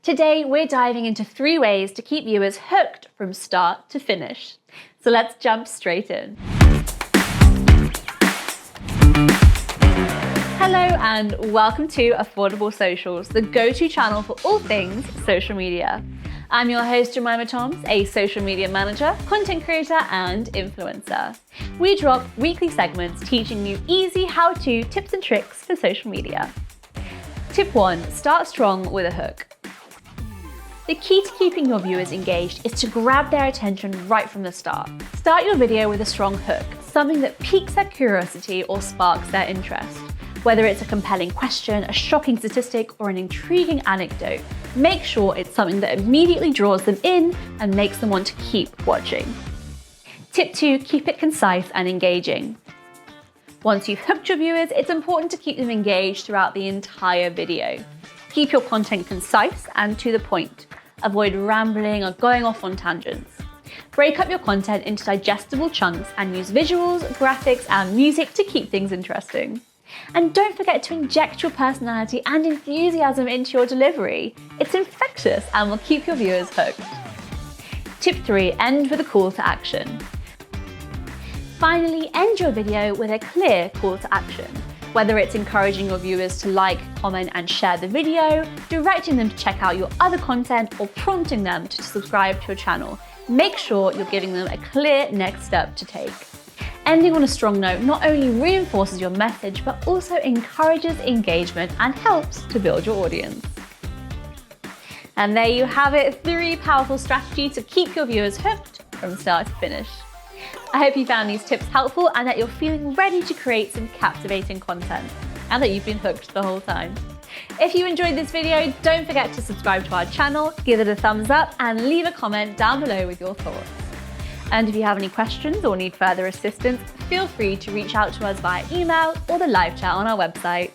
Today, we're diving into 3 ways to keep viewers hooked from start to finish. So let's jump straight in. Hello and welcome to Affordable Socials, the go-to channel for all things social media. I'm your host, Jemima, a social media manager, content creator, and influencer. We drop weekly segments teaching you easy how-to tips and tricks for social media. Tip 1, start strong with a hook. The key to keeping your viewers engaged is to grab their attention right from the start. Start your video with a strong hook, something that piques their curiosity or sparks their interest. Whether it's a compelling question, a shocking statistic, or an intriguing anecdote, make sure it's something that immediately draws them in and makes them want to keep watching. Tip 2, keep it concise and engaging. Once you've hooked your viewers, it's important to keep them engaged throughout the entire video. Keep your content concise and to the point. Avoid rambling or going off on tangents. Break up your content into digestible chunks and use visuals, graphics, and music to keep things interesting. And don't forget to inject your personality and enthusiasm into your delivery. It's infectious and will keep your viewers hooked. Tip 3, end with a call to action. Finally, end your video with a clear call to action. Whether it's encouraging your viewers to like, comment, and share the video, directing them to check out your other content, or prompting them to subscribe to your channel, make sure you're giving them a clear next step to take. Ending on a strong note not only reinforces your message, but also encourages engagement and helps to build your audience. And there you have it, 3 powerful strategies to keep your viewers hooked from start to finish. I hope you found these tips helpful and that you're feeling ready to create some captivating content and that you've been hooked the whole time. If you enjoyed this video, don't forget to subscribe to our channel, give it a thumbs up, and leave a comment down below with your thoughts. And if you have any questions or need further assistance, feel free to reach out to us via email or the live chat on our website.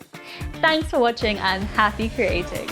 Thanks for watching and happy creating.